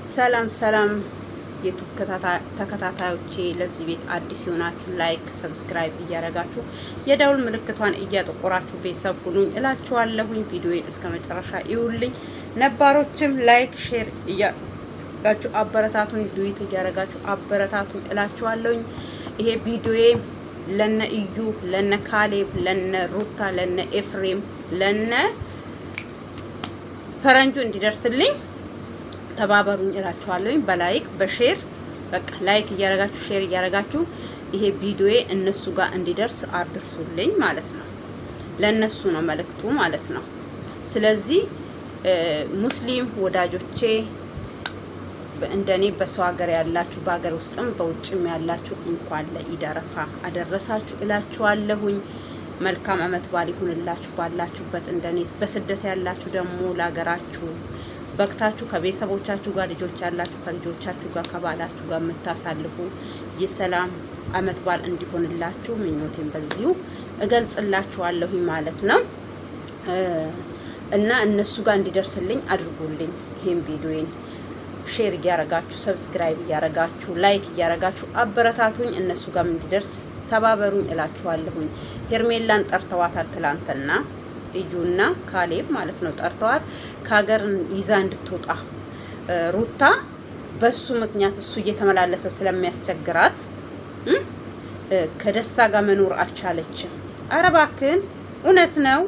ሰላም ሰላም የዩቲዩብ ተከታታዮቼ፣ ለዚህ ቤት አዲስ የሆናችሁ ላይክ፣ ሰብስክራይብ እያደረጋችሁ የደውል ምልክቷን እያጠቆራችሁ ቤተሰብ ሁኑኝ እላችኋለሁኝ። ቪዲዮዬን እስከ መጨረሻ ይውልኝ። ነባሮችም ላይክ፣ ሼር እያደረጋችሁ አበረታቱኝ። ዱዊት እያደረጋችሁ አበረታቱኝ እላችኋለሁኝ። ይሄ ቪዲዮዬ ለነ እዩ፣ ለነ ካሌብ፣ ለነ ሩታ፣ ለነ ኤፍሬም፣ ለነ ፈረንጁ እንዲደርስልኝ ተባበሩኝ እላችኋለሁኝ። በላይክ በሼር በቃ ላይክ እያረጋችሁ ሼር እያረጋችሁ ይሄ ቪዲዮዬ እነሱ ጋር እንዲደርስ አድርሱልኝ ማለት ነው። ለነሱ ነው መልእክቱ ማለት ነው። ስለዚህ ሙስሊም ወዳጆቼ እንደኔ በሰው ሀገር ያላችሁ በሀገር ውስጥም በውጭም ያላችሁ እንኳን ለኢድ አረፋ አደረሳችሁ እላችኋለሁኝ። መልካም አመት በዓል ይሁንላችሁ ባላችሁበት። እንደኔ በስደት ያላችሁ ደግሞ ለሀገራችሁ በቅታችሁ ከቤተሰቦቻችሁ ጋር ልጆች ያላችሁ ከልጆቻችሁ ጋር ከባላችሁ ጋር የምታሳልፉ የሰላም አመት በዓል እንዲሆንላችሁ ምኞቴን በዚሁ እገልጽላችኋለሁኝ ማለት ነው። እና እነሱ ጋር እንዲደርስልኝ አድርጉልኝ። ይሄን ቪዲዮዬን ሼር እያረጋችሁ ሰብስክራይብ እያረጋችሁ ላይክ እያረጋችሁ አበረታቱኝ። እነሱ ጋር እንዲደርስ ተባበሩኝ እላችኋለሁኝ። ሄርሜላን ጠርተዋታል ትላንትና እዩና ካሌብ ማለት ነው። ጠርተዋት ከሀገር ይዛ እንድትወጣ ሩታ በሱ ምክንያት እሱ እየተመላለሰ ስለሚያስቸግራት ከደስታ ጋር መኖር አልቻለችም። አረ እባክህን እውነት ነው።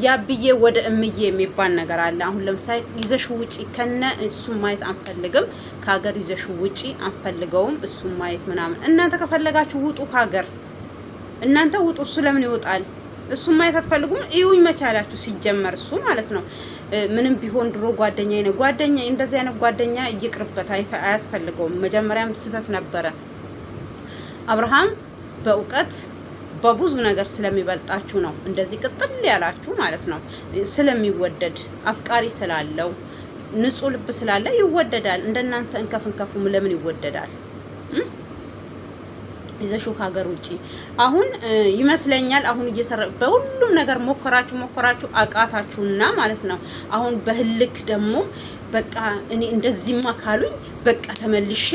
ያብዬ ወደ እምዬ የሚባል ነገር አለ። አሁን ለምሳሌ ይዘሽ ውጪ ከነ እሱ ማየት አንፈልግም፣ ከሀገር ይዘሽ ውጪ አንፈልገውም እሱ ማየት ምናምን። እናንተ ከፈለጋችሁ ውጡ ከሀገር፣ እናንተ ውጡ። እሱ ለምን ይወጣል? እሱ ማየት አትፈልጉም? እዩኝ መቻላችሁ ሲጀመር እሱ ማለት ነው። ምንም ቢሆን ድሮ ጓደኛዬ ነው። ጓደኛዬ እንደዚህ አይነት ጓደኛ ይቅርበት፣ አያስፈልገውም። መጀመሪያም ስህተት ነበረ። አብርሃም በእውቀት በብዙ ነገር ስለሚበልጣችሁ ነው እንደዚህ ቅጥል ያላችሁ ማለት ነው። ስለሚወደድ አፍቃሪ ስላለው ንጹህ ልብ ስላለ ይወደዳል። እንደናንተ እንከፍ ለምን ይወደዳል? ይዘሽው ከሀገር ውጪ አሁን ይመስለኛል። አሁን እየሰራ በሁሉም ነገር ሞከራችሁ አቃታችሁና ማለት ነው። አሁን በህልክ ደግሞ በቃ እኔ እንደዚህማ ካሉኝ በቃ ተመልሼ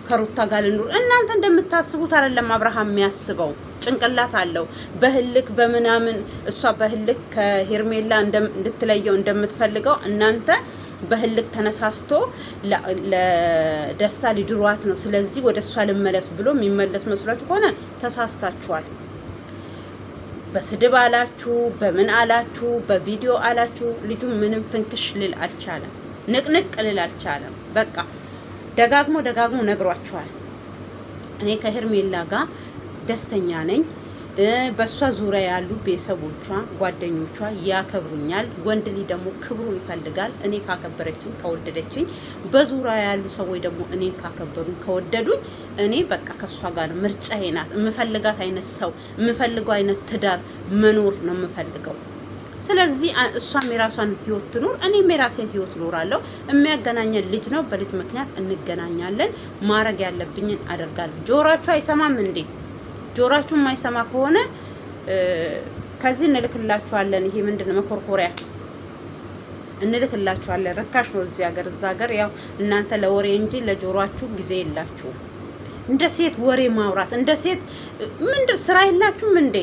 ከሩታ ጋር ልኑር። እናንተ እንደምታስቡት አይደለም። አብርሃም የሚያስበው ጭንቅላት አለው። በህልክ በምናምን እሷ በህልክ ከሄርሜላ እንድትለየው እንደምትፈልገው እናንተ በህልክ ተነሳስቶ ለደስታ ሊድሯት ነው። ስለዚህ ወደ እሷ ልመለስ ብሎ የሚመለስ መስሏችሁ ከሆነ ተሳስታችኋል። በስድብ አላችሁ፣ በምን አላችሁ፣ በቪዲዮ አላችሁ። ልጁ ምንም ፍንክሽ ልል አልቻለም፣ ንቅንቅ ልል አልቻለም። በቃ ደጋግሞ ነግሯችኋል። እኔ ከሄርሜላ ጋር ደስተኛ ነኝ። በሷ ዙሪያ ያሉ ቤተሰቦቿ፣ ጓደኞቿ ያከብሩኛል። ወንድ ልጅ ደግሞ ክብሩን ይፈልጋል። እኔ ካከበረችኝ ከወደደችኝ፣ በዙሪያ ያሉ ሰዎች ደግሞ እኔን ካከበሩኝ ከወደዱኝ፣ እኔ በቃ ከሷ ጋር ነው። ምርጫዬ ናት። የምፈልጋት አይነት ሰው፣ የምፈልገው አይነት ትዳር መኖር ነው የምፈልገው። ስለዚህ እሷም የራሷን ህይወት ትኖር፣ እኔም የራሴን ህይወት እኖራለሁ። የሚያገናኘን ልጅ ነው። በልጅ ምክንያት እንገናኛለን። ማድረግ ያለብኝን አደርጋለሁ። ጆሯችሁ አይሰማም እንዴ? ጆሯችሁ የማይሰማ ከሆነ ከዚህ እንልክላችኋለን። ይሄ ምንድነው መኮርኮሪያ እንልክላችኋለን። ርካሽ ነው እዚህ ሀገር። እዛ ሀገር ያው እናንተ ለወሬ እንጂ ለጆሯችሁ ጊዜ የላችሁ። እንደ ሴት ወሬ ማውራት፣ እንደ ሴት ምንድን ስራ የላችሁም እንዴ?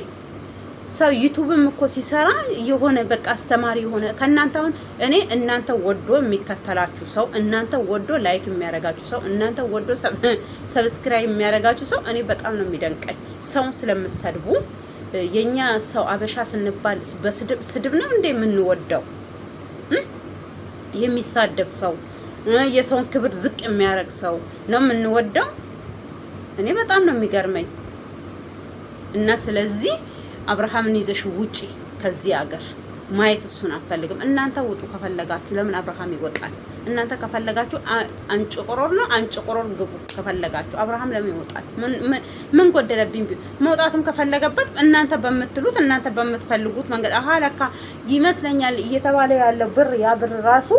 ሰው ዩቲዩብም እኮ ሲሰራ የሆነ በቃ አስተማሪ የሆነ ከእናንተ አሁን እኔ እናንተ ወዶ የሚከተላችሁ ሰው፣ እናንተ ወዶ ላይክ የሚያረጋችሁ ሰው፣ እናንተ ወዶ ሰብስክራይብ የሚያረጋችሁ ሰው እኔ በጣም ነው የሚደንቀኝ። ሰውን ስለምሰድቡ የኛ ሰው አበሻ ስንባል በስድብ ነው እንዴ የምንወደው? የሚሳደብ ሰው፣ የሰውን ክብር ዝቅ የሚያረግ ሰው ነው የምንወደው? እኔ በጣም ነው የሚገርመኝ። እና ስለዚህ አብርሃምን ይዘሽ ውጪ ከዚህ ሀገር ማየት እሱን አንፈልግም። እናንተ ውጡ ከፈለጋችሁ። ለምን አብርሃም ይወጣል? እናንተ ከፈለጋችሁ አንጭቆሮር ነው አንጭቆሮር ግቡ ከፈለጋችሁ። አብርሃም ለምን ይወጣል? ምን ጎደለብኝ? መውጣትም ከፈለገበት እናንተ በምትሉት እናንተ በምትፈልጉት መንገድ ለካ ይመስለኛል እየተባለ ያለው ብር ያ ብር ራሱ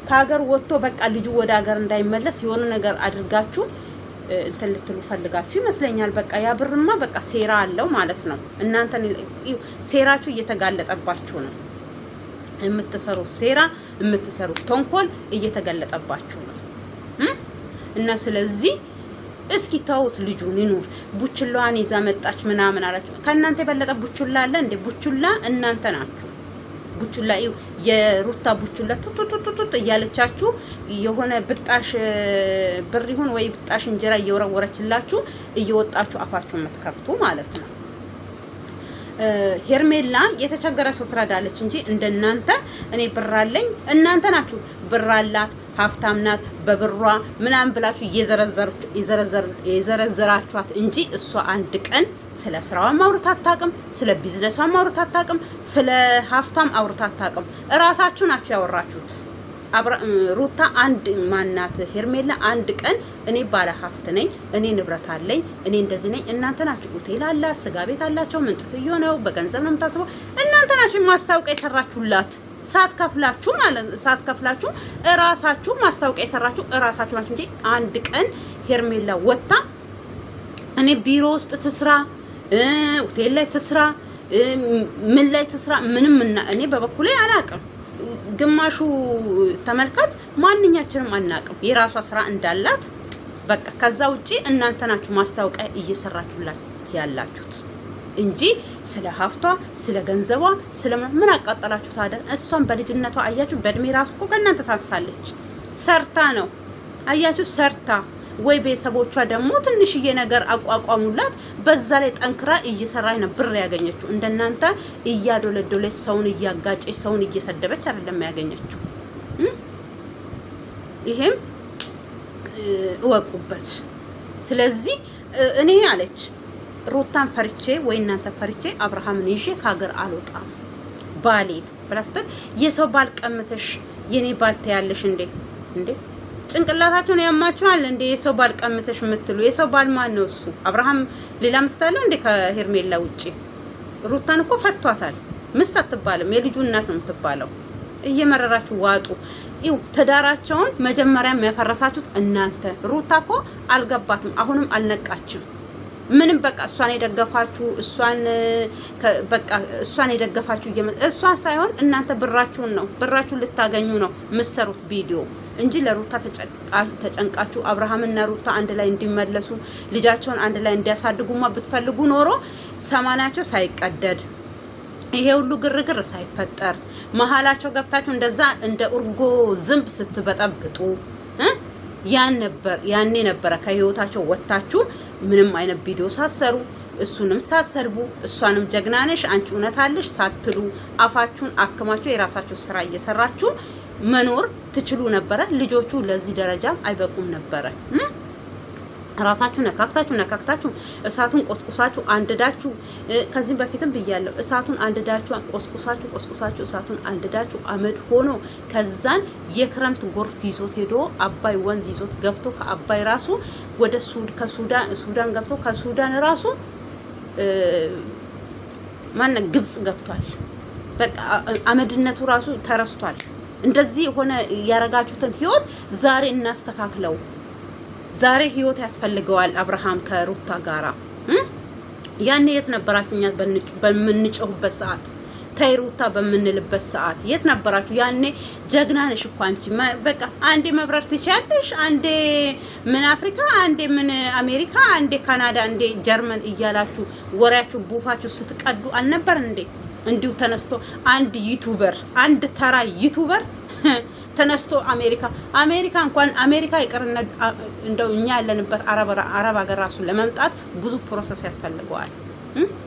ከሀገር ወጥቶ በቃ ልጁ ወደ ሀገር እንዳይመለስ የሆነ ነገር አድርጋችሁ እንትን ልትሉ ፈልጋችሁ ይመስለኛል። በቃ ያ ብርማ በቃ ሴራ አለው ማለት ነው። እናንተ ሴራችሁ እየተጋለጠባችሁ ነው። የምትሰሩት ሴራ የምትሰሩት ተንኮል እየተገለጠባችሁ ነው እና ስለዚህ እስኪ ታውት ልጁን ይኑር። ቡችላዋን ይዛ መጣች ምናምን አላችሁ። ከእናንተ የበለጠ ቡችላ አለ እንዴ? ቡችላ እናንተ ናችሁ። ቡችላ የሩታ ቡችላ ቱቱቱቱቱ እያለቻችሁ የሆነ ብጣሽ ብር ይሁን ወይ ብጣሽ እንጀራ እየወረወረችላችሁ እየወጣችሁ አፋችሁን የምትከፍቱ ማለት ነው። ሄርሜላ የተቸገረ ሰው ትረዳለች እንጂ እንደናንተ እኔ ብር አለኝ እናንተ ናችሁ ብር አላት ሀብታም ናት በብሯ ምናምን ብላችሁ የዘረዘራችኋት እንጂ እሷ አንድ ቀን ስለ ስራዋ ማውራት አታውቅም፣ ስለ ቢዝነሷ ማውራት አታውቅም፣ ስለ ሀብታም አውራት አታውቅም። እራሳችሁ ናችሁ ያወራችሁት። ሩታ አንድ ማናት ሄርሜላ አንድ ቀን እኔ ባለ ሀብት ነኝ፣ እኔ ንብረት አለኝ፣ እኔ እንደዚህ ነኝ። እናንተ ናችሁ ሆቴል አላት፣ ስጋ ቤት አላቸው፣ ምንጥስዮ ነው፣ በገንዘብ ነው የምታስበው። እናንተ ናችሁ ማስታወቂያ የሰራችሁላት ሳትከፍላችሁ ማለት ሳትከፍላችሁ እራሳችሁ ማስታወቂያ የሰራችሁ እራሳችሁ ናችሁ እንጂ አንድ ቀን ሄርሜላ ወጣ እኔ ቢሮ ውስጥ ትስራ ሆቴል ላይ ትስራ ምን ላይ ትስራ ምንም እና እኔ በበኩሌ አላውቅም። ግማሹ ተመልካች ማንኛችንም አናውቅም የራሷ ስራ እንዳላት በቃ። ከዛ ውጪ እናንተ ናችሁ ማስታወቂያ እየሰራችሁላት ያላችሁት እንጂ ስለ ሀብቷ ስለ ገንዘቧ ስለ ምን አቃጠላችሁ ታዲያ? እሷን በልጅነቷ አያችሁ፣ በእድሜ ራሱ እኮ ከእናንተ ታንሳለች። ሰርታ ነው አያችሁ፣ ሰርታ ወይ ቤተሰቦቿ ደግሞ ትንሽዬ ነገር አቋቋሙላት። በዛ ላይ ጠንክራ እየሰራች ነው ብር ያገኘችው። እንደናንተ እያዶለዶለች ሰውን እያጋጨች ሰውን እየሰደበች አይደለም ያገኘችው። ይሄም እወቁበት። ስለዚህ እኔ አለች ሩታን ፈርቼ ወይ እናንተ ፈርቼ አብርሃምን ይዤ ከሀገር አልወጣም ባሌ ብላስተን የሰው ባል ቀምተሽ የኔ ባል ተያለሽ እንዴ ጭንቅላታችሁን ያማችኋል እንዴ? የሰው ባል ቀምተሽ የምትሉ የሰው ባል ማን ነው እሱ? አብርሃም ሌላ ምስት አለው እንዴ ከሄርሜላ ውጪ? ሩታን እኮ ፈቷታል። ምስት አትባልም፣ የልጁ እናት ነው የምትባለው። እየመረራችሁ ዋጡ። ይው ትዳራቸውን መጀመሪያም ያፈረሳችሁት እናንተ። ሩታ እኮ አልገባትም፣ አሁንም አልነቃችም። ምንም በቃ እሷን የደገፋችሁ እሷን የደገፋችሁ እሷን ሳይሆን እናንተ ብራችሁን ልታገኙ ነው የምትሰሩት ቪዲዮ እንጂ ለሩታ ተጨንቃችሁ አብርሃምና ሩታ አንድ ላይ እንዲመለሱ ልጃቸውን አንድ ላይ እንዲያሳድጉማ ብትፈልጉ ኖሮ ሰማናቸው ሳይቀደድ ይሄ ሁሉ ግርግር ሳይፈጠር መሀላቸው ገብታችሁ እንደዛ እንደ ኡርጎ ዝንብ ስትበጠብጡ ያኔ ነበረ ከህይወታቸው ወጣችሁ ምንም አይነት ቪዲዮ ሳሰሩ እሱንም ሳሰርቡ እሷንም ጀግናነሽ አንቺ እውነት አለሽ ሳትሉ አፋችሁን አክማችሁ የራሳችሁ ስራ እየሰራችሁ መኖር ትችሉ ነበረ። ልጆቹ ለዚህ ደረጃ አይበቁም ነበረ። ራሳችሁ ነካክታችሁ እሳቱን ቆስቁሳችሁ አንድዳችሁ ከዚህ በፊትም ብያለሁ። እሳቱን አንድዳችሁ ቆስቁሳችሁ እሳቱን አንድዳችሁ አመድ ሆኖ ከዛን የክረምት ጎርፍ ይዞት ሄዶ አባይ ወንዝ ይዞት ገብቶ ከአባይ ራሱ ወደ ሱዳን ገብቶ ከሱዳን ራሱ ግብጽ ገብቷል። በቃ አመድነቱ ራሱ ተረስቷል። እንደዚህ ሆነ ያረጋችሁትን ህይወት ዛሬ እናስተካክለው። ዛሬ ህይወት ያስፈልገዋል። አብርሃም ከሩታ ጋራ ያኔ የት ነበራችሁ? እኛ በምንጮህበት ሰዓት ተይ ሩታ በምንልበት ሰዓት የት ነበራችሁ? ያኔ ጀግና ነሽ እኮ አንቺ። በቃ አንዴ መብረር ትችያለሽ፣ አንዴ ምን አፍሪካ፣ አንዴ ምን አሜሪካ፣ አንዴ ካናዳ፣ አንዴ ጀርመን እያላችሁ ወሬያችሁ ቡፋችሁ ስትቀዱ አልነበር እንዴ? እንዲሁ ተነስቶ አንድ ዩቲዩበር አንድ ተራ ዩቲዩበር ተነስቶ አሜሪካ እንኳን አሜሪካ ይቅርና እንደው እኛ ያለንበት አረብ ሀገር ራሱ ለመምጣት ብዙ ፕሮሰስ ያስፈልገዋል።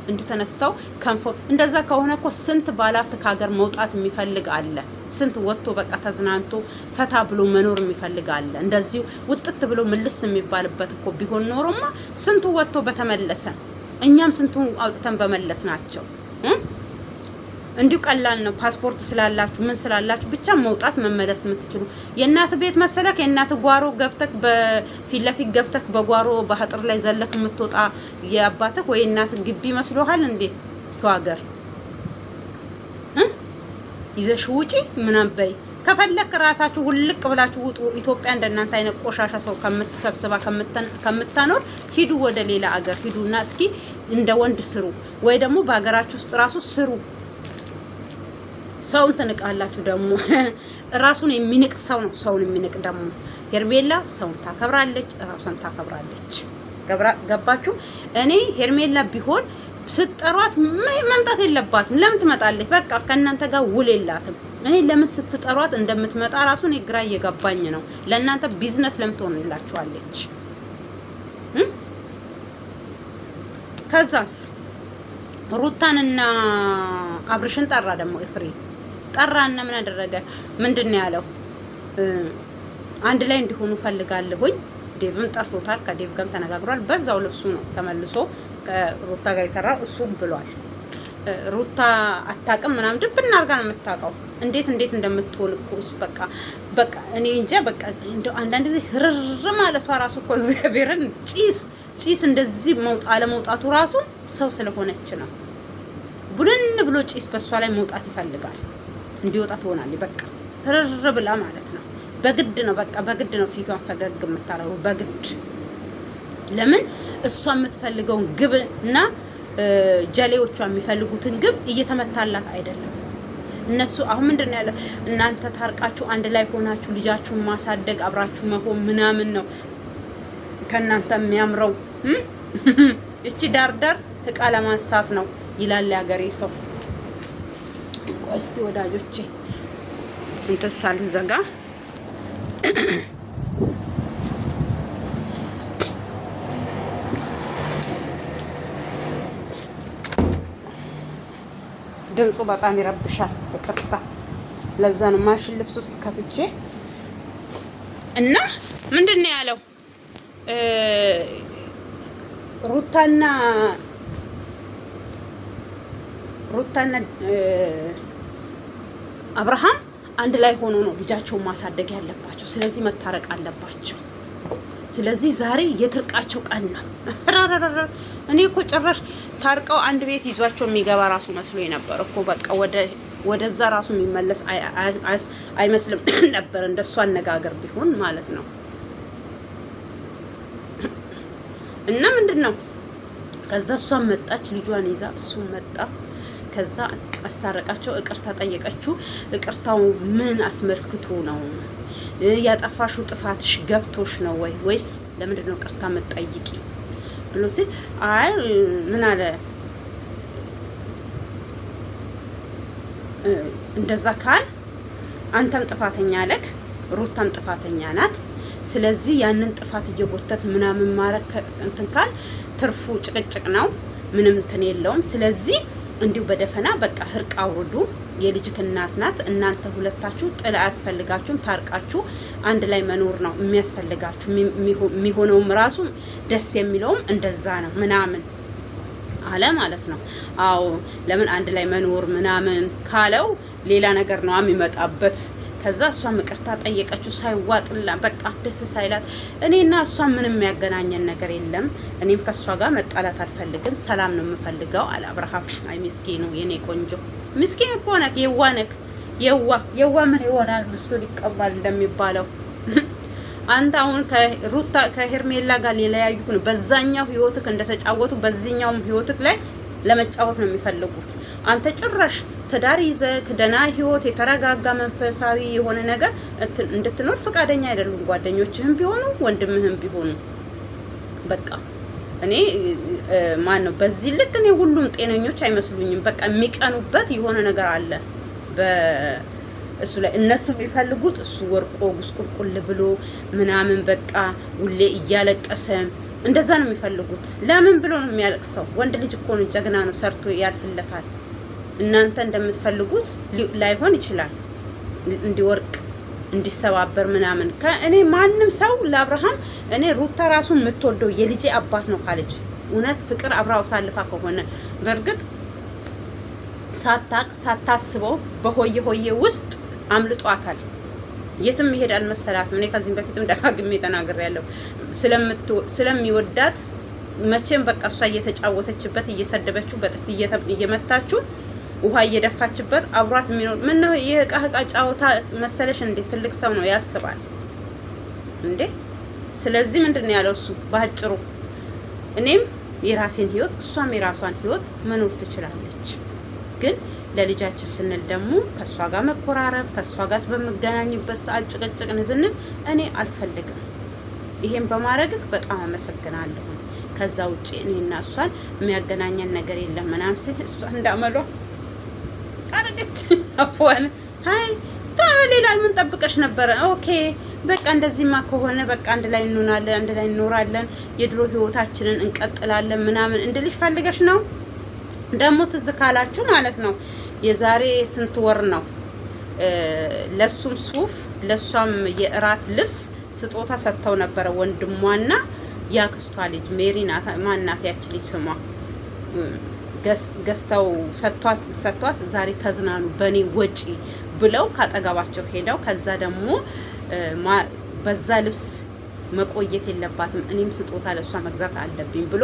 እንዱ ተነስተው ከንፎ እንደዛ ከሆነ እኮ ስንት ባላፍት ከሀገር መውጣት የሚፈልግ አለ። ስንት ወጥቶ በቃ ተዝናንቶ ፈታ ብሎ መኖር የሚፈልግ አለ። እንደዚሁ ውጥት ብሎ ምልስ የሚባልበት እኮ ቢሆን ኖሮማ ስንቱ ወጥቶ በተመለሰ፣ እኛም ስንቱ አውጥተን በመለስ ናቸው። እንዲሁ ቀላል ነው። ፓስፖርት ስላላችሁ ምን ስላላችሁ ብቻ መውጣት መመለስ የምትችሉ የእናት ቤት መሰለክ የእናት ጓሮ ገብተክ በፊት ለፊት ገብተክ በጓሮ በአጥር ላይ ዘለክ የምትወጣ የአባትክ ወይ እናት ግቢ መስሎሃል እንዴ? ሰው ሀገር ይዘሽ ውጪ ምናምን በይ። ከፈለክ ራሳችሁ ውልቅ ብላችሁ ውጡ። ኢትዮጵያ እንደናንተ አይነት ቆሻሻ ሰው ከምትሰብስባ ከምታኖር ሂዱ፣ ወደ ሌላ ሀገር ሂዱና እስኪ እንደ ወንድ ስሩ፣ ወይ ደግሞ በሀገራችሁ ውስጥ ራሱ ስሩ። ሰውን ትንቃላችሁ ደግሞ ራሱን የሚንቅ ሰው ነው ሰውን የሚንቅ ደግሞ። ሄርሜላ ሰውን ታከብራለች፣ ራሷን ታከብራለች። ገባችሁ? እኔ ሄርሜላ ቢሆን ስትጠሯት መምጣት የለባትም። ለምን ትመጣለች? በቃ ከእናንተ ጋር ውል የላትም። እኔ ለምን ስትጠሯት እንደምትመጣ ራሱ እኔ ግራ እየገባኝ ነው። ለእናንተ ቢዝነስ ለምን ትሆንላችኋለች? ከዛስ ሩታንና አብርሽን ጠራ ደግሞ ኤፍሬም ጠራና ምን አደረገ? ምንድን ነው ያለው? አንድ ላይ እንዲሆኑ ፈልጋለሁኝ። ዴቭም ጠርቶታል። ከዴቭ ጋርም ተነጋግሯል። በዛው ልብሱ ነው ተመልሶ ከሩታ ጋር የተራው እሱም ብሏል። ሩታ አታውቅም ምናምን ድብና አድርጋ ነው የምታውቀው። እንዴት እንደምትሆን እኮ በቃ እኔ እንጃ። በቃ እንደው አንዳንድ ጊዜ ህርር ማለቷ ራሱ እኮ እግዚአብሔርን ጪስ እንደዚህ አለመውጣቱ ራሱ ሰው ስለሆነች ነው። ቡድን ብሎ ጪስ በሷ ላይ መውጣት ይፈልጋል። እንዲወጣ ትሆናለች። በቃ ህርር ብላ ማለት ነው። በግድ ነው በቃ በግድ ነው ፊቷን ፈገግ የምታረው በግድ። ለምን እሷ የምትፈልገውን ግብ እና ጀሌዎቿ የሚፈልጉትን ግብ እየተመታላት አይደለም። እነሱ አሁን ምንድነው ያለው? እናንተ ታርቃችሁ አንድ ላይ ሆናችሁ ልጃችሁን ማሳደግ አብራችሁ መሆን ምናምን ነው ከእናንተ የሚያምረው። እቺ ዳርዳር እቃ ለማንሳት ነው ይላል ያገሬ ሰው። እስኪ ወዳጆቼ እንትን ሳልዘጋ ድምፁ በጣም ይረብሻል። ይቅርታ። ለዛ ነው ማሽን ልብስ ውስጥ ከትቼ እና ምንድን ነው ያለው ሩታና አብርሃም አንድ ላይ ሆኖ ነው ልጃቸውን ማሳደግ ያለባቸው። ስለዚህ መታረቅ አለባቸው። ስለዚህ ዛሬ የትርቃቸው ቀን ነው። እኔ እኮ ጭራሽ ታርቀው አንድ ቤት ይዟቸው የሚገባ ራሱ መስሎ ነበር እኮ። በቃ ወደዛ ራሱ የሚመለስ አይመስልም ነበር እንደሱ አነጋገር ቢሆን ማለት ነው። እና ምንድነው ከዛ እሷን መጣች ልጇን ይዛ፣ እሱም መጣ። ከዛ አስታረቃቸው። ይቅርታ ጠየቀችው። ይቅርታው ምን አስመልክቶ ነው? ያጠፋሽው ጥፋትሽ ገብቶሽ ነው ወይስ ለምንድን ነው ይቅርታ መጠይቂ ብሎ ሲል፣ አይ ምን አለ እንደዛ ካል አንተም ጥፋተኛ አለክ፣ ሩታም ጥፋተኛ ናት። ስለዚህ ያንን ጥፋት እየጎተት ምናምን ማረክ እንትን ካል ትርፉ ጭቅጭቅ ነው፣ ምንም እንትን የለውም። ስለዚህ እንዲሁ በደፈና በቃ እርቅ አውርዱ። የልጅክ እናት ናት። እናንተ ሁለታችሁ ጥል አያስፈልጋችሁም። ታርቃችሁ አንድ ላይ መኖር ነው የሚያስፈልጋችሁ። የሚሆነውም ራሱ ደስ የሚለውም እንደዛ ነው ምናምን አለ ማለት ነው። አዎ ለምን አንድ ላይ መኖር ምናምን ካለው ሌላ ነገር ነው የሚመጣበት። ከዛ እሷም ይቅርታ ጠየቀችው። ሳይዋጥላ በቃ ደስ ሳይላት እኔና እሷ ምንም የሚያገናኘን ነገር የለም፣ እኔም ከእሷ ጋር መጣላት አልፈልግም፣ ሰላም ነው የምፈልገው አለ አብርሃም። አይ ምስኪኑ የኔ ቆንጆ ምስኪን እኮ ነክ፣ የዋ ነክ። የዋ ምን ይሆናል ምስቱ ሊቀባል እንደሚባለው። አንተ አሁን ከሩታ ከሄርሜላ ጋር ሊለያዩ ነው። በዛኛው ህይወትክ እንደተጫወቱ በዚህኛውም ህይወትክ ላይ ለመጫወት ነው የሚፈልጉት። አንተ ጭራሽ ትዳር ይዘህ ደህና ህይወት የተረጋጋ መንፈሳዊ የሆነ ነገር እንድትኖር ፈቃደኛ አይደሉም። ጓደኞችህም ቢሆኑ ወንድምህም ቢሆኑ በቃ እኔ ማን ነው በዚህ ልክ እኔ ሁሉም ጤነኞች አይመስሉኝም። በቃ የሚቀኑበት የሆነ ነገር አለ በእሱ ላይ። እነሱ የሚፈልጉት እሱ ወርቆ ጉስቁልቁል ብሎ ምናምን በቃ ሁሌ እያለቀሰ እንደዛ ነው የሚፈልጉት። ለምን ብሎ ነው የሚያለቅሰው? ወንድ ልጅ እኮ ነው፣ ጀግና ነው፣ ሰርቶ ያልፍለታል። እናንተ እንደምትፈልጉት ላይሆን ይችላል፣ እንዲወርቅ እንዲሰባበር ምናምን። እኔ ማንም ሰው ለአብርሃም እኔ ሩታ ራሱ የምትወደው የልጄ አባት ነው ካለች እውነት ፍቅር አብራው ሳልፋ ከሆነ በእርግጥ ሳታስበው በሆየ ሆየ ውስጥ አምልጧታል። የትም ይሄድ አልመሰላትም። እኔ ከዚህም በፊትም ደጋግሜ ተናግሬያለሁ። ስለሚወዳት መቼም በቃ እሷ እየተጫወተችበት እየሰደበችው በጥፊ እየመታችው ውሃ እየደፋችበት አብሯት የሚኖር ምን ነው? የእቃ ጫወታ መሰለሽ እንዴ? ትልቅ ሰው ነው ያስባል እንዴ? ስለዚህ ምንድነው ያለው እሱ ባጭሩ እኔም የራሴን ህይወት እሷም የራሷን ህይወት መኖር ትችላለች፣ ግን ለልጃችን ስንል ደግሞ ከሷ ጋር መኮራረፍ ከሷ ጋር በመገናኝበት ሰዓት ጭቅጭቅ ንዝንዝ እኔ አልፈልግም። ይሄን በማድረግህ በጣም አመሰግናለሁ። ከዛ ውጪ እኔና እሷን የሚያገናኘን ነገር የለም ምናምን ሲል እሷ እንዳመሏ አረገች። አፎን ሃይ ታዲያ ሌላ ምን ጠብቀሽ ነበረ? ኦኬ በቃ እንደዚህማ ከሆነ በቃ አንድ ላይ እንሆናለን፣ አንድ ላይ እንኖራለን፣ የድሮ ህይወታችንን እንቀጥላለን ምናምን እንድልሽ ፈልገሽ ነው። ደግሞ ትዝ ካላችሁ ማለት ነው የዛሬ ስንት ወር ነው ለሱም ሱፍ ለሷም የእራት ልብስ ስጦታ ሰጥተው ነበረ ወንድሟና ያክስቷ ልጅ ሜሪ ናት ማናት ያቺ ልጅ ስሟ ገዝተው ሰጥቷት ዛሬ ተዝናኑ በኔ ወጪ ብለው ካጠገባቸው ሄደው ከዛ ደግሞ በዛ ልብስ መቆየት የለባትም እኔም ስጦታ ለሷ መግዛት አለብኝ ብሎ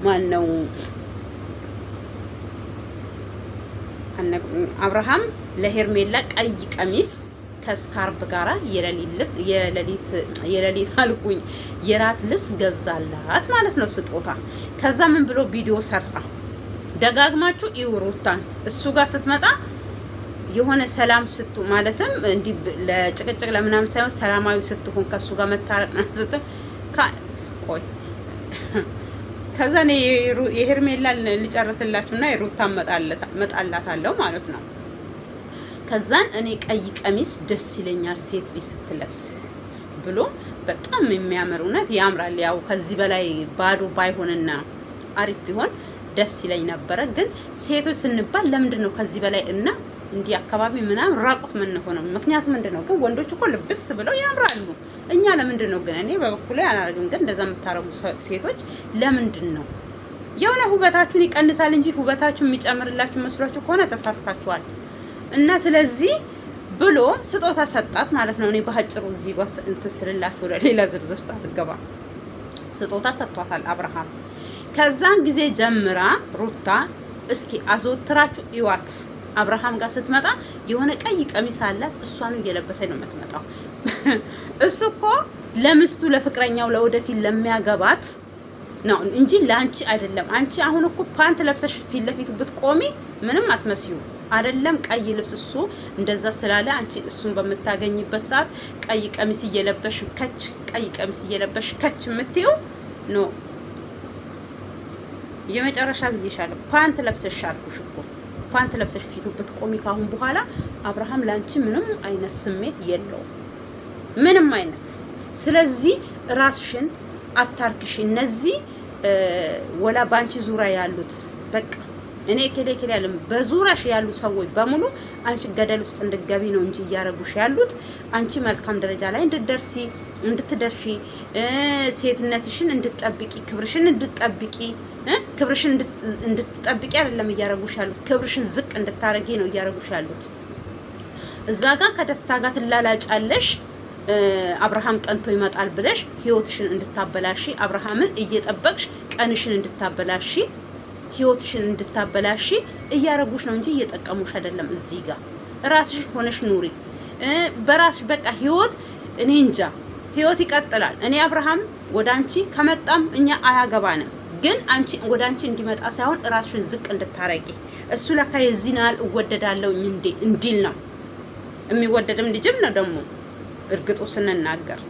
ማን ነው አብርሃም ለሄርሜላ ቀይ ቀሚስ ከስካርብ ጋራ የሌሊት አልኩኝ የራት ልብስ ገዛላት ማለት ነው ስጦታ። ከዛ ምን ብሎ ቪዲዮ ሰራ ደጋግማችሁ ይውሩታን እሱ ጋር ስትመጣ የሆነ ሰላም ስቱ ማለትም እንዲ ለጭቅጭቅ ለምናምን ሳይሆን ሰላማዊ ስትሆን ከሱ ጋር መታረቅ ናዝተ ቆይ ከዛ ነው የሄርሜላ ሊጨርስላችሁና የሩታ መጣላታለሁ ማለት ነው። ከዛን እኔ ቀይ ቀሚስ ደስ ይለኛል ሴት ልጅ ስትለብስ ብሎ በጣም የሚያምር እውነት ያምራል። ያው ከዚህ በላይ ባዶ ባይሆንና አሪፍ ቢሆን ደስ ይለኝ ነበረ። ግን ሴቶች ስንባል ለምንድን ነው ከዚህ በላይ እና እንዲህ አካባቢ ምናምን ራቁት ምን ሆነው? ምክንያቱም ምንድነው ግን ወንዶች እኮ ልብስ ብለው ያምራሉ። እኛ ለምንድን ነው ግን እኔ በበኩሌ አላደርግም። ግን እንደዛ የምታረጉ ሴቶች ለምንድን ነው? የሆነ ውበታችሁን ይቀንሳል እንጂ ውበታችሁን የሚጨምርላችሁ መስሏችሁ ከሆነ ተሳስታችኋል። እና ስለዚህ ብሎ ስጦታ ሰጣት ማለት ነው። እኔ በአጭሩ እዚህ ጋር እንትን ስልላችሁ ወደ ሌላ ዝርዝር ሳልገባ ስጦታ ሰጥቷታል አብርሃም። ከዛን ጊዜ ጀምራ ሩታ እስኪ አዘወትራችሁ ይዋት አብርሃም ጋር ስትመጣ የሆነ ቀይ ቀሚስ አላት እሷን እየለበሰች ነው የምትመጣው። እሱ እኮ ለምስቱ ለፍቅረኛው ለወደፊት ለሚያገባት ነው እንጂ ላንቺ አይደለም። አንቺ አሁን እኮ ፓንት ለብሰሽ ፊት ለፊቱ ብትቆሚ ምንም አትመስዩ አይደለም። ቀይ ልብስ እሱ እንደዛ ስላለ አንቺ እሱን በምታገኝበት ሰዓት ቀይ ቀሚስ እየለበሽ ከች ቀይ ቀሚስ እየለበሽ ከች የምትይው ነው። የመጨረሻ ብዬሻለሁ። ፓንት ለብሰሽ አልኩሽ እኮ ፓንት ለብሰሽ ፊቱ ብትቆሚ ካሁን በኋላ አብርሃም ላንቺ ምንም አይነት ስሜት የለውም፣ ምንም አይነት። ስለዚህ ራስሽን አታርክሽ። እነዚህ ወላ ባንቺ ዙሪያ ያሉት በቃ እኔ ከሌ ያለም በዙሪያሽ ያሉ ሰዎች በሙሉ አንቺ ገደል ውስጥ እንድትገቢ ነው እንጂ እያረጉሽ ያሉት አንቺ መልካም ደረጃ ላይ እንድትደርሺ ሴትነትሽን እንድትጠብቂ ክብርሽን እንድትጠብቂ አይደለም እያረጉሽ ያሉት። ክብርሽን ዝቅ እንድታረጊ ነው እያረጉሽ ያሉት። እዛ ጋር ከደስታ ጋር ትላላጫለሽ። አብርሃም ቀንቶ ይመጣል ብለሽ ህይወትሽን እንድታበላሺ አብርሃምን እየጠበቅሽ ቀንሽን እንድታበላሺ ህይወትሽን እንድታበላሺ እያረጉሽ ነው እንጂ እየጠቀሙሽ አይደለም። እዚህ ጋር ራስሽ ሆነሽ ኑሪ በራስሽ በቃ ህይወት እኔ እንጃ ህይወት ይቀጥላል። እኔ አብርሃም ወዳንቺ ከመጣም እኛ አያገባንም። ግን አንቺ ወዳንቺ እንዲመጣ ሳይሆን ራስሽን ዝቅ እንድታረቂ እሱ ለካ የዚህናል እወደዳለሁ እንዲል ነው። የሚወደድም ልጅም ነው ደግሞ እርግጡ ስንናገር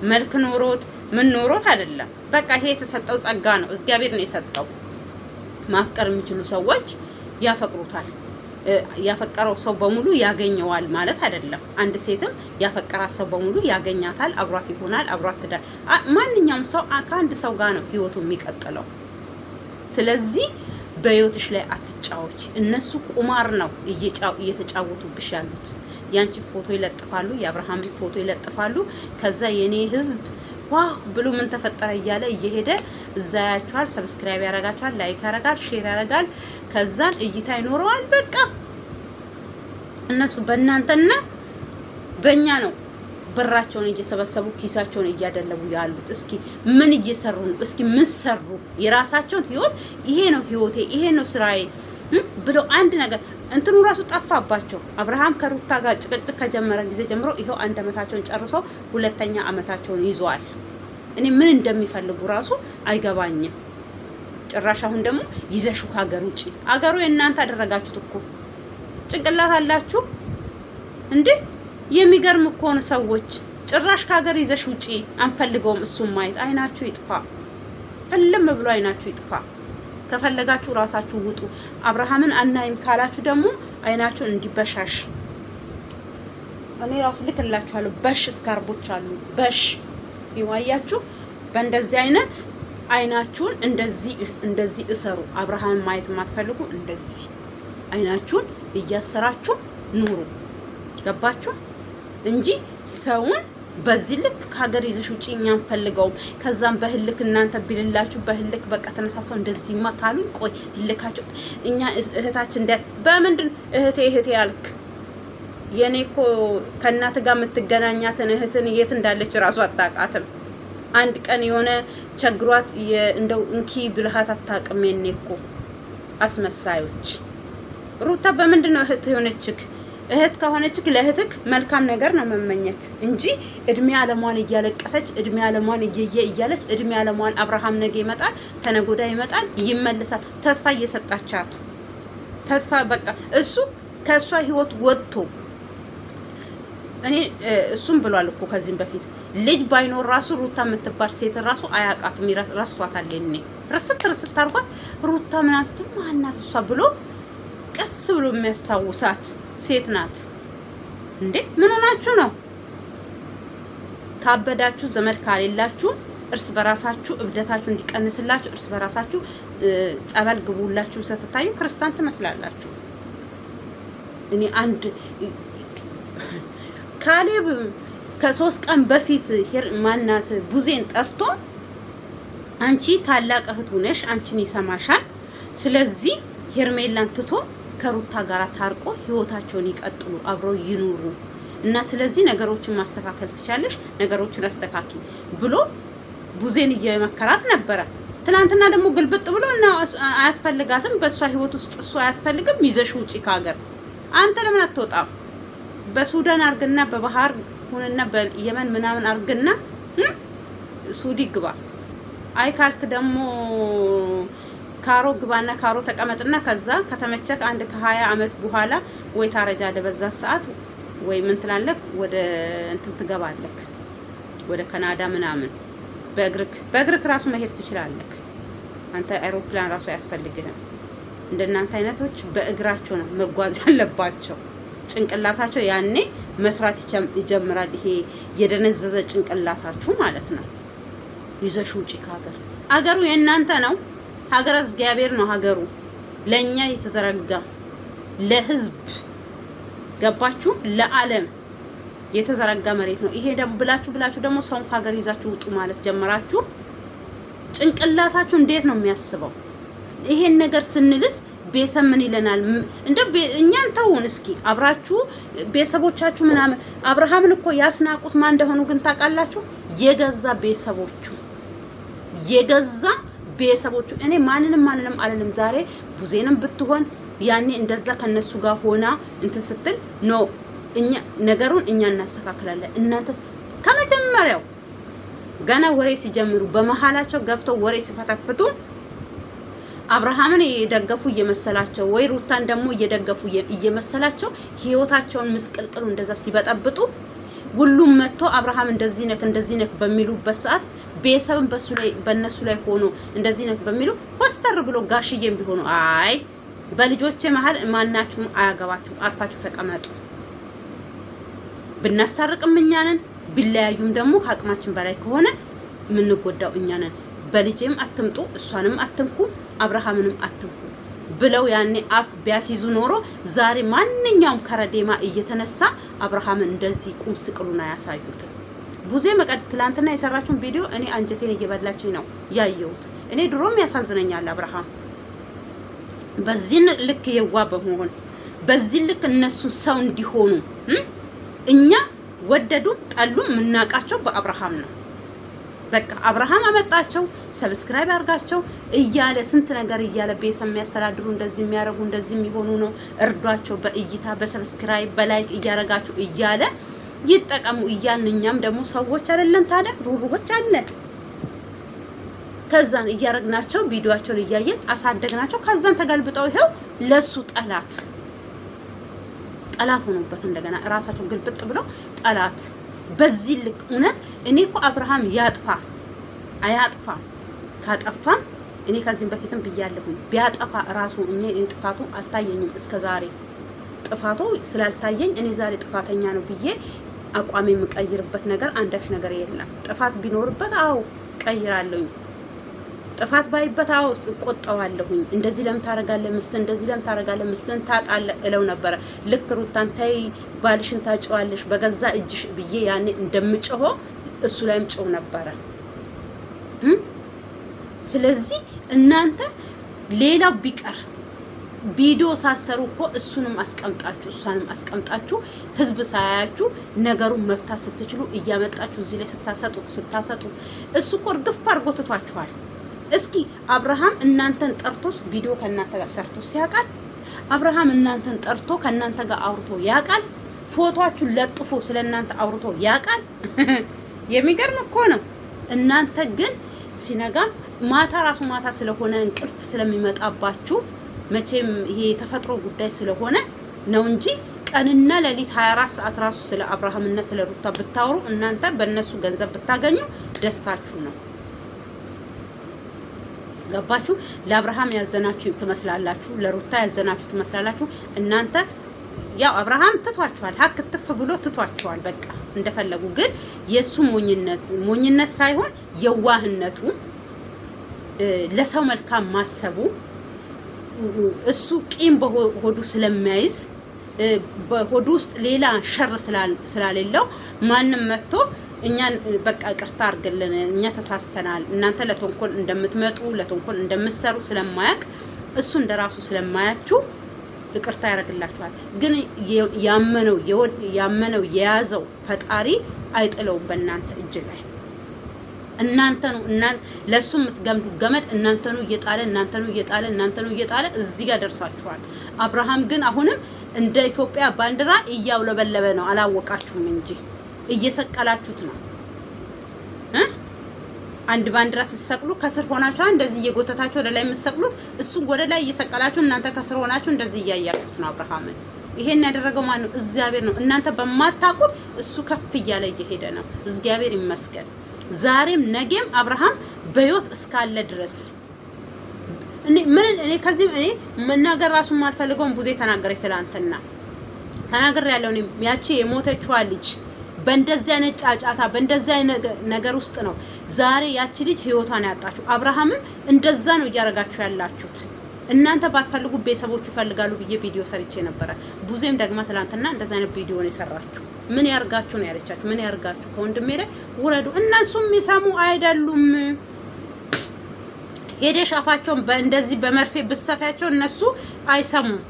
መልክ ኖሮት ምን ኖሮት አይደለም። በቃ ይሄ የተሰጠው ጸጋ ነው፣ እግዚአብሔር ነው የሰጠው። ማፍቀር የሚችሉ ሰዎች ያፈቅሩታል። ያፈቀረው ሰው በሙሉ ያገኘዋል ማለት አይደለም። አንድ ሴትም ያፈቀራት ሰው በሙሉ ያገኛታል፣ አብሯት ይሆናል፣ አብሯት ትዳር። ማንኛውም ሰው ከአንድ ሰው ጋር ነው ህይወቱ የሚቀጥለው። ስለዚህ በህይወትሽ ላይ አትጫወች። እነሱ ቁማር ነው እየተጫወቱብሽ ያሉት። ያንቺ ፎቶ ይለጥፋሉ፣ የአብርሃም ፎቶ ይለጥፋሉ። ከዛ የኔ ህዝብ ዋው ብሎ ምን ተፈጠረ እያለ እየሄደ እዛ ያያችኋል፣ ሰብስክራይብ ያረጋችኋል፣ ላይክ ያረጋል፣ ሼር ያረጋል። ከዛን እይታ ይኖረዋል። በቃ እነሱ በእናንተና በእኛ ነው ብራቸውን እየሰበሰቡ ኪሳቸውን እያደለቡ ያሉት። እስኪ ምን እየሰሩ ነው? እስኪ ምን ሰሩ? የራሳቸውን ህይወት ይሄ ነው ህይወቴ፣ ይሄ ነው ስራዬ ብለው አንድ ነገር እንትኑ ራሱ ጠፋባቸው። አብርሃም ከሩታ ጋር ጭቅጭቅ ከጀመረ ጊዜ ጀምሮ ይሄው 1 አመታቸውን ጨርሰው 2ኛ አመታቸውን ይዘዋል። እኔ ምን እንደሚፈልጉ ራሱ አይገባኝም። ጭራሽ አሁን ደግሞ ይዘሹ ከሀገር ውጪ። አገሩ የእናንተ አደረጋችሁት እኮ። ጭንቅላት አላችሁ እንዴ? የሚገርም እኮ ነው ሰዎች። ጭራሽ ከሀገር ይዘሽ ውጪ አንፈልገውም እሱም ማየት። አይናችሁ ይጥፋ፣ እልም ብሎ አይናችሁ ይጥፋ። ከፈለጋችሁ ራሳችሁ ውጡ። አብርሃምን አናይም ካላችሁ ደግሞ አይናችሁን እንዲበሻሽ እኔ ራሱ ልክላችኋለሁ። በሽ ስካርቦች አሉ በሽ ይዋያችሁ። በእንደዚህ አይነት አይናችሁን እንደዚህ እሰሩ። አብርሃምን ማየት የማትፈልጉ እንደዚህ አይናችሁን እያሰራችሁ ኑሩ። ገባችሁ እንጂ ሰውን በዚህ ልክ ከሀገር ይዘሽ ውጪ እኛን ፈልገውም። ከዛም በህልክ እናንተ ቢልላችሁ በህልክ በቃ ተነሳሰው እንደዚህማ ካሉኝ ቆይ ህልካችሁ እኛ እህታችን እንደ በምንድን እህቴ ያልክ የኔ እኮ ከእናት ጋር የምትገናኛትን እህትን የት እንዳለች ራሱ አታውቃትም። አንድ ቀን የሆነ ቸግሯት እንደው እንኪ ብልሃት አታውቅም። የኔ እኮ አስመሳዮች። ሩታ በምንድን ነው እህት የሆነችክ? እህት ከሆነችክ ለእህትክ መልካም ነገር ነው መመኘት እንጂ እድሜ አለሟን እያለቀሰች እድሜ አለሟን እያለች እድሜ አለሟን አብርሃም ነገ ይመጣል ተነጎዳ ይመጣል ይመለሳል ተስፋ እየሰጣቻት ተስፋ በቃ እሱ ከሷ ህይወት ወጥቶ እኔ እሱም ብሏል እኮ ከዚህም በፊት ልጅ ባይኖር ራሱ ሩታ የምትባል ሴት ራሱ አያውቃትም። ረሷታል። እኔ ርስት አርጓት ሩታ ምናምን ስትል ማናት እሷ ብሎ ቀስ ብሎ የሚያስታውሳት ሴት ናት እንዴ። ምን ሆናችሁ ነው? ታበዳችሁ። ዘመድ ካሌላችሁ እርስ በራሳችሁ እብደታችሁ እንዲቀንስላችሁ እርስ በራሳችሁ ጸበል ግቡላችሁ። ስትታዩ ክርስቲያን ትመስላላችሁ። እኔ አንድ ካሌብ ከ3 ቀን በፊት ማናት ቡዜን ጠርቶ አንቺ ታላቅ እህቱ ነሽ፣ አንቺን ይሰማሻል። ስለዚህ ሄርሜላን ትቶ ከሩታ ጋር ታርቆ ህይወታቸውን ይቀጥሉ፣ አብረው ይኑሩ እና ስለዚህ ነገሮችን ማስተካከል ትቻለሽ፣ ነገሮችን አስተካኪ ብሎ ቡዜን እየመከራት ነበረ። ትናንትና ደግሞ ግልብጥ ብሎ እና አያስፈልጋትም፣ በሷ ህይወት ውስጥ እሱ አያስፈልግም፣ ይዘሽ ውጪ ከሀገር። አንተ ለምን አትወጣም? በሱዳን አርግና በባህር ሆነና በየመን ምናምን አርግና ሱዲ ግባ። አይ ካልክ ደግሞ ካሮ ግባና ካሮ ተቀመጥና ከዛ ከተመቸክ አንድ ከ20 አመት በኋላ ወይ ታረጃለህ በዛን ሰዓት ወይ ምን ትላለህ ወደ እንትን ትገባለህ ወደ ካናዳ ምናምን በእግርክ ራሱ መሄድ ትችላለህ። አንተ አይሮፕላን ራሱ አያስፈልግህም። እንደናንተ አይነቶች በእግራቸው ነው መጓዝ ያለባቸው። ጭንቅላታቸው ያኔ መስራት ይጀምራል። ይሄ የደነዘዘ ጭንቅላታችሁ ማለት ነው። ይዘሽ ውጪ ከሀገር። አገሩ የእናንተ ነው። ሀገረ እግዚአብሔር ነው ሀገሩ፣ ለኛ የተዘረጋ ለህዝብ ገባችሁ? ለዓለም የተዘረጋ መሬት ነው ይሄ። ደግሞ ብላችሁ ደግሞ ሰውን ከሀገር ይዛችሁ ውጡ ማለት ጀመራችሁ። ጭንቅላታችሁ እንዴት ነው የሚያስበው? ይሄን ነገር ስንልስ ቤተሰብ ምን ይለናል? እንደ እኛን ተውን እስኪ። አብራችሁ ቤተሰቦቻችሁ ምናምን አብርሃምን እኮ ያስናቁት ማን እንደሆኑ ግን ታውቃላችሁ? የገዛ ቤተሰቦቹ እኔ ማንንም አለንም። ዛሬ ቡዜንም ብትሆን ያኔ እንደዛ ከነሱ ጋር ሆና እንትን ስትል ኖ እኛ ነገሩን እኛ እናስተካክላለን። እናንተስ ከመጀመሪያው ገና ወሬ ሲጀምሩ በመሃላቸው ገብተው ወሬ ሲፈተፍቱ አብርሃምን እየደገፉ እየመሰላቸው ወይ ሩታን ደግሞ እየደገፉ እየመሰላቸው ህይወታቸውን ምስቅልቅሉ እንደዛ ሲበጠብጡ ሁሉም መጥቶ አብርሃም እንደዚህ ነክ በሚሉበት ሰዓት ቤተሰብን በእነሱ ላይ ሆኖ እንደዚህ ነክ በሚሉ ኮስተር ብሎ ጋሽዬም ቢሆኑ አይ በልጆቼ መሀል ማናችሁም አያገባችሁም፣ አርፋችሁ ተቀመጡ። ብናስታርቅም እኛ ነን፣ ቢለያዩም ደግሞ ከአቅማችን በላይ ከሆነ የምንጎዳው እኛ ነን። በልጄም አትምጡ፣ እሷንም አትንኩ፣ አብርሃምንም አትንኩ ብለው ያኔ አፍ ቢያስይዙ ኖሮ ዛሬ ማንኛውም ከረዴማ እየተነሳ አብርሃምን እንደዚህ ቁም ስቅሉና ያሳዩት። ቡዜ ትላንትና የሰራችውን ቪዲዮ እኔ አንጀቴን እየበላችኝ ነው ያየሁት። እኔ ድሮም ያሳዝነኛል አብርሃም በዚህ ልክ የዋ በመሆን በዚህ ልክ እነሱ ሰው እንዲሆኑ እኛ ወደዱም ጠሉም የምናውቃቸው በአብርሃም ነው። በቃ አብርሃም አመጣቸው፣ ሰብስክራይብ አድርጋቸው እያለ ስንት ነገር እያለ ቤተሰብ የሚያስተዳድሩ እንደዚህ የሚያረጉ እንደዚህ የሚሆኑ ነው፣ እርዷቸው፣ በእይታ በሰብስክራይብ በላይክ እያረጋችሁ እያለ ይጠቀሙ እያልን እኛም ደግሞ ሰዎች አይደለን ታዲያ ሩሩዎች አለን። ከዛን እያረግናቸው ቪዲዮአቸውን እያየን አሳደግናቸው። ከዛን ተገልብጠው ይሄው ለሱ ጠላት ሆኖበት እንደገና ራሳቸው ግልብጥ ብለው ጠላት። በዚህ ልክ እውነት እኔ እኮ አብርሃም ያጥፋ አያጥፋ ካጠፋም እኔ ከዚህም በፊትም ብያለሁኝ ቢያጠፋ ራሱ እኔ ጥፋቱ አልታየኝም እስከዛሬ ጥፋቱ ስላልታየኝ እኔ ዛሬ ጥፋተኛ ነው ብዬ አቋም የምቀይርበት ነገር አንዳች ነገር የለም። ጥፋት ቢኖርበት አው ቀይራለሁኝ። ጥፋት ባይበት አው ቆጣዋለሁኝ። እንደዚህ ለምን ታረጋለህ? ምስት እንደዚህ ለምን ታረጋለህ? ምስትን ታጣለህ እለው ነበር። ልክ ሩታን ታይ ባልሽን ታጨዋለሽ በገዛ እጅሽ ብዬ ያኔ እንደምጮህ እሱ ላይም ጮህ ነበረ። ስለዚህ እናንተ ሌላው ቢቀር ቪዲዮ ሳሰሩ እኮ እሱንም አስቀምጣችሁ እሷንም አስቀምጣችሁ ህዝብ ሳያያችሁ ነገሩን መፍታት ስትችሉ እያመጣችሁ እዚህ ላይ ስታሰጡ እሱ እኮ እርግፍ አድርጎ ትቷችኋል። እስኪ አብርሃም እናንተን ጠርቶስ ቪዲዮ ከእናንተ ጋር ሰርቶስ ያውቃል? አብርሃም እናንተን ጠርቶ ከእናንተ ጋር አውርቶ ያውቃል? ፎቶአችሁን ለጥፎ ስለእናንተ አውርቶ ያውቃል? የሚገርም እኮ ነው። እናንተ ግን ሲነጋም ማታ ራሱ ማታ ስለሆነ እንቅልፍ ስለሚመጣባችሁ መቼም ይሄ የተፈጥሮ ጉዳይ ስለሆነ ነው እንጂ ቀንና ሌሊት 24 ሰዓት ራሱ ስለ አብርሃምና ስለ ሩታ ብታወሩ እናንተ በእነሱ ገንዘብ ብታገኙ ደስታችሁ ነው። ገባችሁ? ለአብርሃም ያዘናችሁ ትመስላላችሁ፣ ለሩታ ያዘናችሁ ትመስላላችሁ። እናንተ ያው አብርሃም ትቷችኋል፣ ሀክ ትፍ ብሎ ትቷችኋል። በቃ እንደፈለጉ። ግን የሱ ሞኝነት ሳይሆን የዋህነቱ ለሰው መልካም ማሰቡ እሱ ቂም በሆዱ ስለማይዝ በሆዱ ውስጥ ሌላ ሸር ስላሌለው ማንም መጥቶ እኛን በቃ ይቅርታ አድርግልን እኛ ተሳስተናል እናንተ ለተንኮል እንደምትመጡ ለተንኮል እንደምትሰሩ ስለማያቅ እሱ እንደራሱ ስለማያችሁ ይቅርታ ያደርግላችኋል። ግን ያመነው የያዘው ፈጣሪ አይጥለውም በእናንተ እጅ ላይ። እናንተ ነው ለሱ የምትገምዱ ገመድ እናንተ ነው እየጣለ እዚህ ጋር ደርሳችኋል። አብርሃም ግን አሁንም እንደ ኢትዮጵያ ባንዲራ እያውለበለበ ነው። አላወቃችሁም እንጂ እየሰቀላችሁት ነው። አንድ ባንዲራ ሲሰቅሉ ከስር ሆናችሁ እንደዚህ እየጎተታችሁ ወደ ላይ የምትሰቅሉት እሱ ወደ ላይ እየሰቀላችሁ እናንተ ከስር ሆናችሁ እንደዚህ እያያችሁት ነው አብርሃምን። ይሄን ያደረገው ማን ነው? እግዚአብሔር ነው። እናንተ በማታውቁት እሱ ከፍ እያለ እየሄደ ነው። እግዚአብሔር ይመስገን። ዛሬም ነገም አብርሃም በህይወት እስካለ ድረስ እኔ ከዚህ መናገር ራሱ ማልፈልገውን ብዙ ተናገረ ትላንትና ተናገር ያለው ያቺ የሞተችዋ ልጅ በእንደዚህ አይነት ጫጫታ በእንደዚህ አይነት ነገር ውስጥ ነው ዛሬ ያቺ ልጅ ህይወቷን ያጣችሁ። አብርሃምም እንደዛ ነው እያረጋችሁ ያላችሁት። እናንተ ባትፈልጉ ቤተሰቦቹ ይፈልጋሉ ብዬ ቪዲዮ ሰርቼ ነበረ። ብዙም ደግማ ትላንትና እንደዛ አይነት ቪዲዮ ነው የሰራችሁ። ምን ያርጋችሁ ነው ያለቻችሁ? ምን ያርጋችሁ? ከወንድሜ ላይ ውረዱ። እነሱም የሚሰሙ አይደሉም። ሄደሽ አፋቸውን በእንደዚህ በመርፌ ብትሰፊያቸው እነሱ አይሰሙም።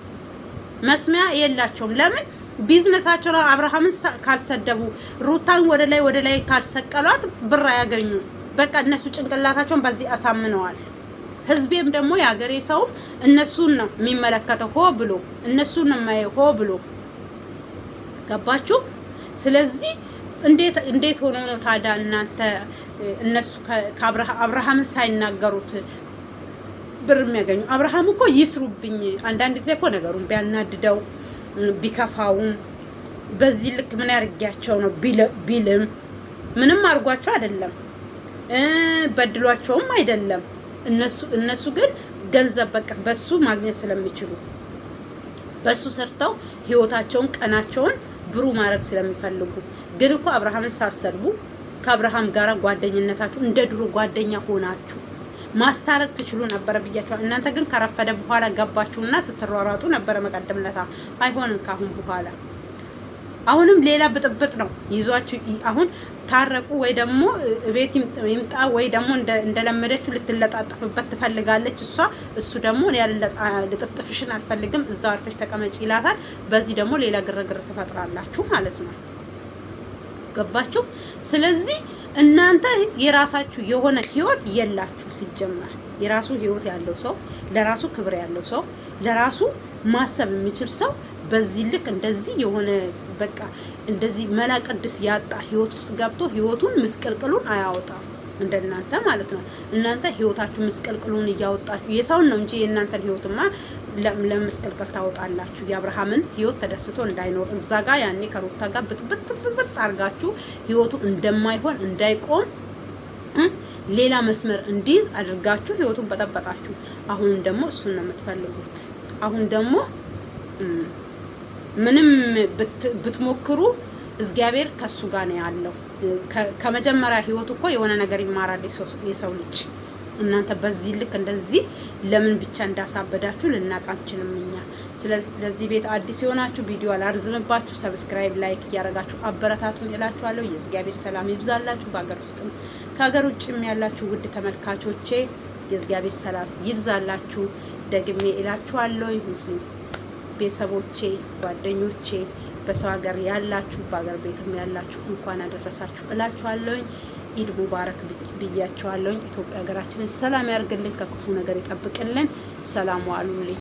መስሚያ የላቸውም። ለምን? ቢዝነሳቸው ነው። አብርሃምን ካልሰደቡ ሩታን ወደ ላይ ካልሰቀሏት ብር አያገኙ። በቃ እነሱ ጭንቅላታቸውን በዚህ አሳምነዋል። ህዝቤም ደግሞ የሀገሬ ሰውም እነሱን ነው የሚመለከተው። ሆ ብሎ እነሱን ነው የማየው። ሆ ብሎ ገባችሁ? ስለዚህ እንዴት ሆኖ ነው ታዲያ እናንተ እነሱ አብርሃምን ሳይናገሩት ብር የሚያገኙ? አብርሃም እኮ ይስሩብኝ አንዳንድ ጊዜ እኮ ነገሩን ቢያናድደው ቢከፋውም በዚህ ልክ ምን ያርጋቸው ነው ቢልም ምንም አርጓቸው አይደለም በድሏቸውም አይደለም። እነሱ ግን ገንዘብ በቃ በሱ ማግኘት ስለሚችሉ በሱ ሰርተው ህይወታቸውን ቀናቸውን ብሩ ማድረግ ስለሚፈልጉ ግን እኮ አብርሃምን ሳሰድቡ ከአብርሃም ጋራ ጓደኝነታችሁ እንደ ድሮ ጓደኛ ሆናችሁ ማስታረቅ ትችሉ ነበር ብያችሁ። እናንተ ግን ከረፈደ በኋላ ገባችሁና ስትሯሯጡ ነበር መቀደምለታ። አይሆንም ካሁን በኋላ አሁንም ሌላ ብጥብጥ ነው ይዟችሁ። አሁን ታረቁ ወይ ደግሞ ቤት ይምጣ ወይ ደግሞ እንደለመደችው ልትለጣጥፍበት ትፈልጋለች እሱ ደግሞ ልጥፍጥፍሽን አልፈልግም እዛው አርፈሽ ተቀመጪ ይላታል። በዚህ ደግሞ ሌላ ግርግር ትፈጥራላችሁ ማለት ነው። ገባችሁ? ስለዚህ እናንተ የራሳችሁ የሆነ ህይወት የላችሁ። ሲጀመር የራሱ ህይወት ያለው ሰው ለራሱ ክብር ያለው ሰው ለራሱ ማሰብ የሚችል ሰው በዚህ ልክ እንደዚህ የሆነ በቃ እንደዚህ መላ ቅድስ ያጣ ህይወት ውስጥ ገብቶ ህይወቱን ምስቅልቅሉን አያወጣም። እንደናንተ ማለት ነው። እናንተ ህይወታችሁ መስቀልቅሉን እያወጣችሁ የሰውን ነው እንጂ የእናንተን ህይወትማ ለመስቀልቅል ታወጣላችሁ። የአብርሃምን ህይወት ተደስቶ እንዳይኖር እዛ ጋር ያኔ ከሩታ ጋር ብጥብጥ አርጋችሁ ህይወቱ እንደማይሆን እንዳይቆም ሌላ መስመር እንዲይዝ አድርጋችሁ ህይወቱን በጠበጣችሁ። አሁንም ደግሞ እሱን ነው የምትፈልጉት። አሁን ደግሞ ምንም ብትሞክሩ እግዚአብሔር ከሱ ጋር ነው ያለው። ከመጀመሪያ ህይወቱ እኮ የሆነ ነገር ይማራል የሰው ልጅ። እናንተ በዚህ ልክ እንደዚህ ለምን ብቻ እንዳሳበዳችሁ ልናቅ አንችልም እኛ። ስለዚህ ለዚህ ቤት አዲስ የሆናችሁ ቪዲዮ አላርዝምባችሁ፣ ሰብስክራይብ ላይክ እያደረጋችሁ አበረታቱን እላችኋለሁ። የእግዚአብሔር ሰላም ይብዛላችሁ። በሀገር ውስጥም ከሀገር ውጭም ያላችሁ ውድ ተመልካቾቼ የእግዚአብሔር ሰላም ይብዛላችሁ ደግሜ እላችኋለሁ። ሙስሊም ቤተሰቦቼ፣ ጓደኞቼ፣ በሰው ሀገር ያላችሁ በሀገር ቤትም ያላችሁ እንኳን አደረሳችሁ እላችኋለሁ። ኢድ ሙባረክ ብያችኋለሁ። ኢትዮጵያ ሀገራችንን ሰላም ያርግልን፣ ከክፉ ነገር ይጠብቅልን። ሰላም ዋሉልኝ።